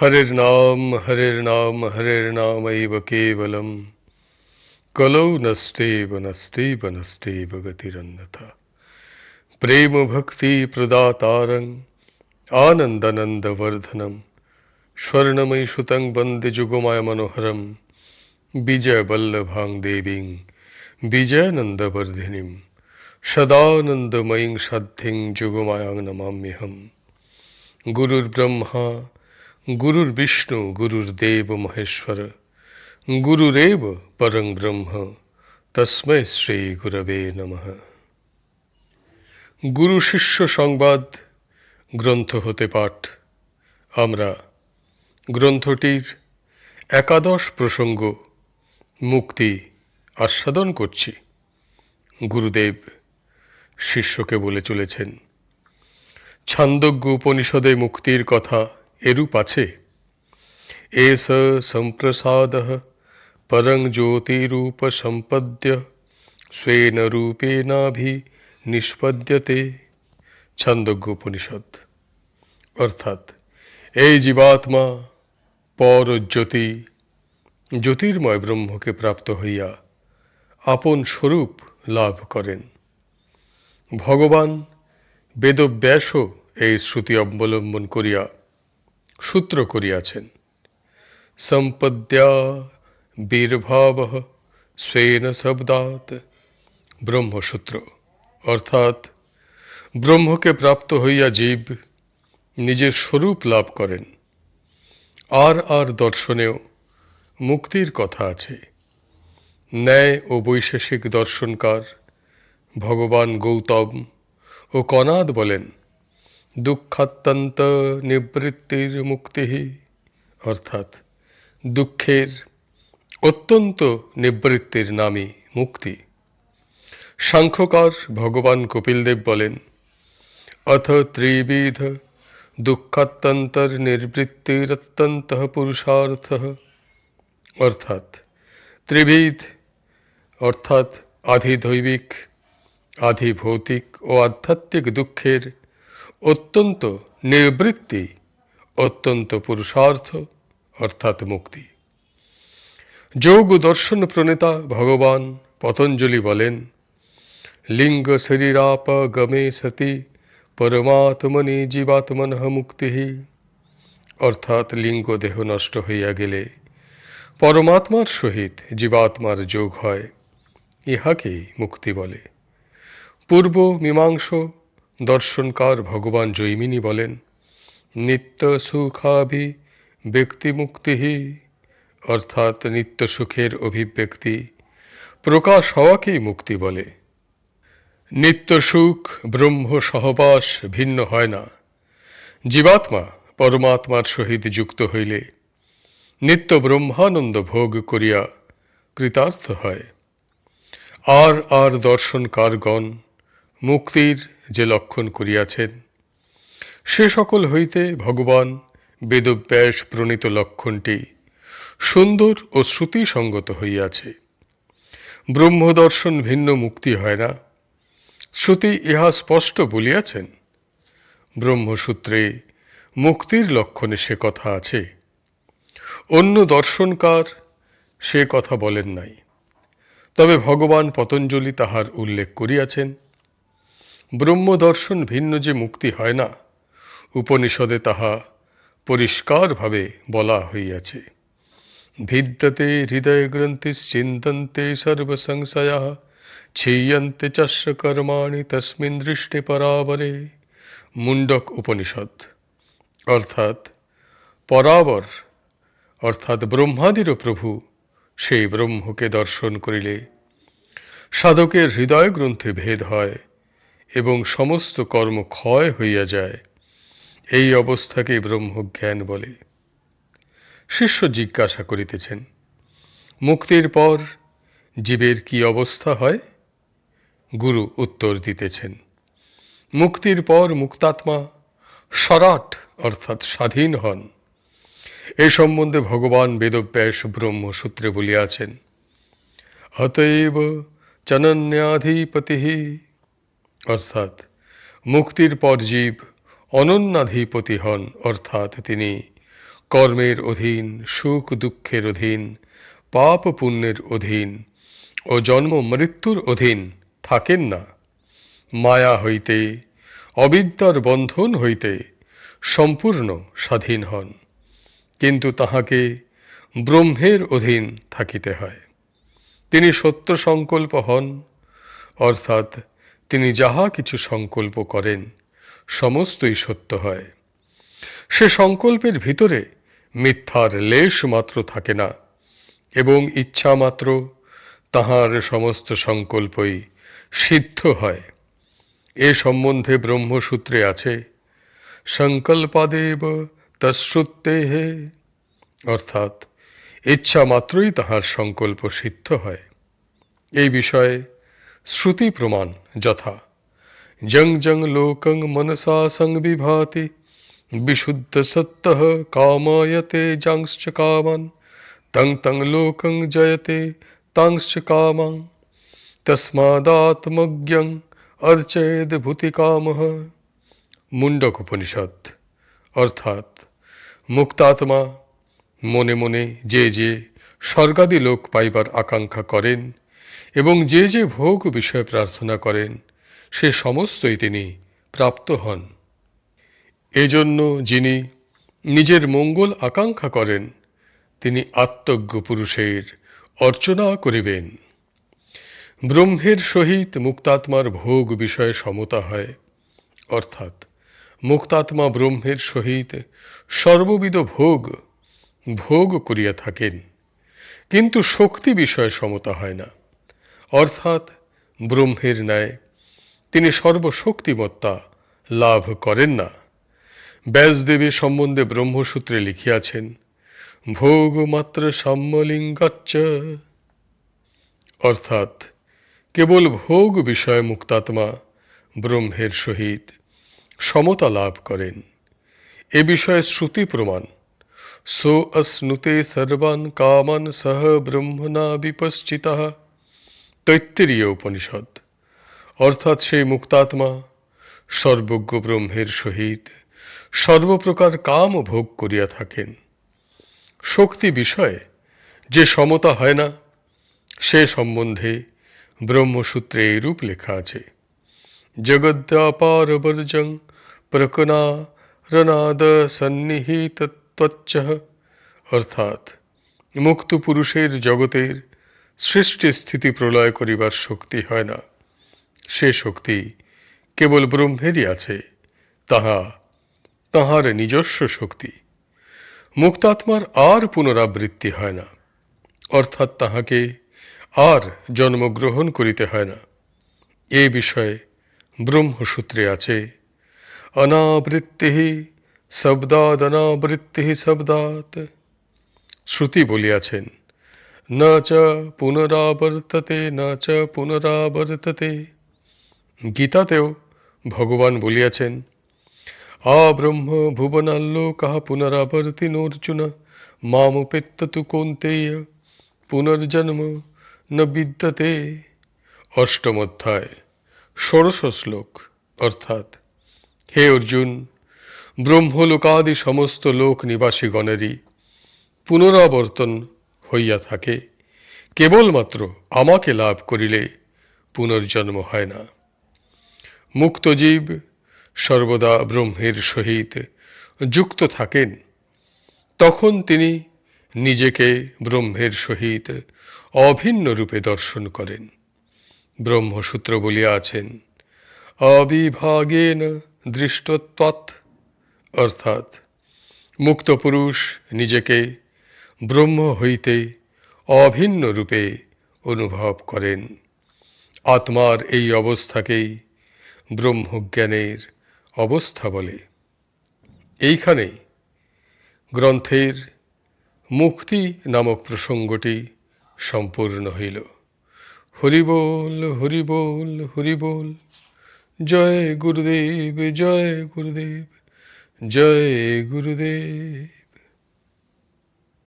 हरिर्नाम हरिर्नामैव केवलम कलौ नस्तेव नस्तेव नस्तेव गतिरन्यथा। प्रेम भक्ति प्रदातारं आनंदानंद वर्धनम स्वर्णमयी सुतं वंदे जुगमाय मनोहरम विजय वल्लभां देवीं विजयानंद वर्धिनीं सदानंदमयीं साध्यं जुगमायां नमाम्यहम्। गुरुर्ब्रह्मा गुरुर्विष्णु गुरुर्देव महेश्वर गुरुरेव परं ब्रह्म तस्मै श्री गुरवे नमः। गुरु शिष्य সংবাদ গ্রন্থ হতে পাঠ। আমরা গ্রন্থটির একাদশ প্রসঙ্গ মুক্তি আস্বাদন করছি। গুরুদেব শিষ্যকে বলে চলেছেন, ছান্দোগ্য উপনিষদে মুক্তির কথা এরূপ আছে, এস সম্প্রসাদঃ পরং জ্যোতিরূপ সম্পদ্য স্বেন রূপেনাভি নিষ্পদ্যতে। ছান্দোগ্য উপনিষদ। অর্থাৎ এই জীবাত্মা পর জ্যোতি জ্যোতির্ময় ব্রহ্মকে প্রাপ্ত হইয়া আপন স্বরূপ লাভ করেন। ভগবান বেদব্যাসও এই শ্রুতি অবলম্বন করিয়া সূত্র করিয়াছেন, সম্পদ্যা বীর্ভাবঃ স্বেন শব্দাৎ। ব্রহ্মসূত্র। অর্থাৎ ব্রহ্মকে প্রাপ্ত হইয়া জীব নিজের স্বরূপ লাভ করেন। আর দর্শনেও মুক্তির কথা আছে। ন্যায় ও বৈশেষিক দর্শনকার ভগবান গৌতম ও কনাদ বলেন, দুঃখাত্যন্ত নিবৃত্তির মুক্তি, অর্থাৎ দুঃখের অত্যন্ত নিবৃত্তির নামই মুক্তি। সাংখ্যকার ভগবান কপিলদেব বলেন, অথ ত্রিবিধ দুঃখাত্যন্তর নিবৃত্তিরত্যন্তঃ পুরুষার্থঃ। অর্থাৎ ত্রিবিধ অর্থাৎ আধি দৈবিক, আধি ভৌতিক ও আধ্যাত্মিক দুঃখের অত্যন্ত নিবৃত্তি, অত্যন্ত পুরুষার্থ অর্থাৎ মুক্তি। যোগ দর্শন প্রণেতা ভগবান পতঞ্জলি বলেন, লিঙ্গ শরীরাপগমে সতি পরমাত্মনি জীবাত্মনঃ মুক্তি। অর্থাৎ লিঙ্গ দেহ নষ্ট হইয়া গেলে পরমাত্মার সহিত জীবাত্মার যোগ হয়, ইহাকেই মুক্তি বলে। পূর্ব মীমাংস দর্শনকার ভগবান জৈমিনী বলেন, নিত্য সুখাভি ব্যক্তি মুক্তি, অর্থাৎ নিত্য সুখের অভিব্যক্তি প্রকাশ হওয়াকেই মুক্তি বলে। নিত্য সুখ ব্রহ্ম সহবাস ভিন্ন হয় না। জীবাত্মা পরমাত্মার সহিত যুক্ত হইলে নিত্য ব্রহ্মানন্দ ভোগ করিয়া কৃতার্থ হয়। আর দর্শনকারগণ মুক্তির যে লক্ষণ করিয়াছেন, সে সকল হইতে ভগবান বেদব্যাস প্রণীত লক্ষণটি সুন্দর ও শ্রুতিসঙ্গত হইয়াছে। ব্রহ্মদর্শন ভিন্ন মুক্তি হয় না, শ্রুতি ইহা স্পষ্ট বলিয়াছেন। ব্রহ্মসূত্রে মুক্তির লক্ষণে সে কথা আছে, অন্য দর্শনকার সে কথা বলেন নাই। তবে ভগবান পতঞ্জলি তাহার উল্লেখ করিয়াছেন। ব্রহ্মদর্শন ভিন্ন যে মুক্তি হয় না, উপনিষদে তাহা পরিষ্কারভাবে বলা হইয়াছে। ভিদ্যতে হৃদয়গ্রন্থিশ্চিন্তন্তে সর্বসংশয়াঃ ক্ষীয়ন্তে চস্য কর্মাণি তস্মিন দৃষ্টে পরাবরে। মুণ্ডক উপনিষদ। অর্থাৎ পরাবর অর্থাৎ ব্রহ্মাদিরও প্রভু সেই ব্রহ্মকে দর্শন করিলে সাধকের হৃদয় গ্রন্থে ভেদ হয় এবং সমস্ত কর্ম ক্ষয় হইয়া যায়। এই অবস্থাকে ব্রহ্মজ্ঞান বলে। শিষ্য জিজ্ঞাসা করিতেছেন, মুক্তির পর জীবের কি অবস্থা হয়? গুরু উত্তর দিতেছেন, মুক্তির পর মুক্তাত্মা স্বরাট অর্থাৎ স্বাধীন হন। এ সম্বন্ধে ভগবান বেদব্যাস ব্রহ্মসূত্রে বলিয়াছেন, অতএব চনন্যাধিপতি, অর্থাৎ মুক্তির পর জীব অনন্যাধিপতি হন, অর্থাৎ তিনি কর্মের অধীন, সুখ দুঃখের অধীন, পাপ পুণ্যের অধীন ও জন্ম মৃত্যুর অধীন থাকেন না। মায়া হইতে, অবিদ্যার বন্ধন হইতে সম্পূর্ণ স্বাধীন হন, কিন্তু তাহাকে ব্রহ্মের অধীন থাকিতে হয়। তিনি সত্য সংকল্প হন, অর্থাৎ তিনি যাহা কিছু সংকল্প করেন সমস্তই সত্য হয়। সে সংকল্পের ভিতরে মিথ্যার লেশ মাত্র থাকে না এবং ইচ্ছা মাত্র তাহার সমস্ত সংকল্পই সিদ্ধ হয়। এ সম্বন্ধে ব্রহ্মসূত্রে আছে সংকল্পাদেব তশ্রুতেহে, অর্থাৎ ইচ্ছা মাত্রই তাহার সংকল্প সিদ্ধ হয়। এই বিষয়ে শ্রুতি প্রমাণ যথা জং জং লোকং মনসা সংবিভাতি বিশুদ্ধ সত্যঃ কামায়তে যাংশ্চ কামান তং তং লোকং জয়তে তাংশ্চ কামাং তস্মাদাত্মজ্ঞং অর্চয়েদ ভূতিকামঃ। মুন্ডক উপনিষদ। অর্থাৎ মুক্তাত্মা মনে মনে যে যে স্বর্গাদি লোক পাইবার আকাঙ্ক্ষা করেন এবং যে যে ভোগ বিষয়ে প্রার্থনা করেন সে সমস্তই তিনি প্রাপ্ত হন। এজন্য যিনি নিজের মঙ্গল আকাঙ্ক্ষা করেন তিনি আত্মজ্ঞ পুরুষের অর্চনা করিবেন। ব্রহ্মের সহিত মুক্তাত্মার ভোগ বিষয়ে সমতা হয়, অর্থাৎ মুক্তাত্মা ব্রহ্মের সহিত সর্ববিধ ভোগ করিয়া থাকেন, কিন্তু শক্তি বিষয়ে সমতা হয় না, অর্থাৎ ব্রহ্মের ন্যায় তিনি সর্বশক্তিমত্তা লাভ করেন না। ব্যাসদেবী সম্বন্ধে ব্রহ্মসূত্রে লিখিয়াছেন ভোগমাত্র সাম্যলিঙ্গচ্চ, অর্থাৎ কেবল ভোগ বিষয়ে মুক্তাত্মা ব্রহ্মের সহিত সমতা লাভ করেন। এ বিষয়ে শ্রুতি প্রমাণ সো অশ্নুতে সর্বান কামান সহ ব্রহ্মণা বিপশ্চিতঃ, তৈত্তিরীয় উপনিষদ। অর্থাৎ সেই মুক্তাত্মা সর্বজ্ঞ ব্রহ্মের সহিত সর্বপ্রকার কাম ভোগ করিয়া থাকেন। শক্তি বিষয়ে যে সমতা হয় না সে সম্বন্ধে ব্রহ্মসূত্রে এইরূপ লেখা আছে জগদ্ব্যাপারবর্জং প্রকনারনাদ সন্নিহিতত্বচ্চঃ, অর্থাৎ মুক্ত পুরুষের জগতের সৃষ্টি স্থিতি প্রলয় করিবার শক্তি হয় না। সে শক্তি কেবল ব্রহ্মেরই আছে, তাহার নিজস্ব শক্তি। মুক্তাত্মার আর পুনরাবৃত্তি হয় না, অর্থাৎ তাহাকে আর জন্মগ্রহণ করিতে হয় না। এ বিষয়ে ব্রহ্মসূত্রে আছে অনাবৃত্তি শব্দাদ অনাবৃত্তি শব্দাৎ। শ্রুতি বলিয়াছেন ন চ পুনরাবর্ততে ন চ পুনরাবর্ততে। গীতাতেও ভগবান বলিয়াছেন আব্রহ্ম ভুবনাল্লোকঃ পুনরাবর্তিনোর্জুন মামুপেত্য তু কৌন্তেয় পুনর্জন্ম ন বিদ্যতে। অষ্টম অধ্যায় ষোড়শ শ্লোক। অর্থাৎ হে অর্জুন, ব্রহ্মলোকাদি সমস্ত লোক নিবাসীগণেরই পুনরাবর্তন হইয়া থাকে, কেবলমাত্র আমাকে লাভ করিলে পুনর্জন্ম হয় না। মুক্ত জীব সর্বদা ব্রহ্মের সহিত যুক্ত থাকেন, তখন তিনি নিজেকে ব্রহ্মের সহিত অভিন্ন রূপে দর্শন করেন। ব্রহ্মসূত্র বলিয়া আছেন অবিভাগেন দৃষ্টত্বাৎ, অর্থাৎ মুক্ত পুরুষ নিজেকে ব্রহ্ম হইতে অভিন্ন রূপে অনুভব করেন। আত্মার এই অবস্থাকেই ব্রহ্মজ্ঞানের অবস্থা বলে। এইখানেই গ্রন্থের মুক্তি নামক প্রসঙ্গটি সম্পূর্ণ হইল। হরি বল হরি বল হরি বল। জয় গুরুদেব জয় গুরুদেব জয় গুরুদেব।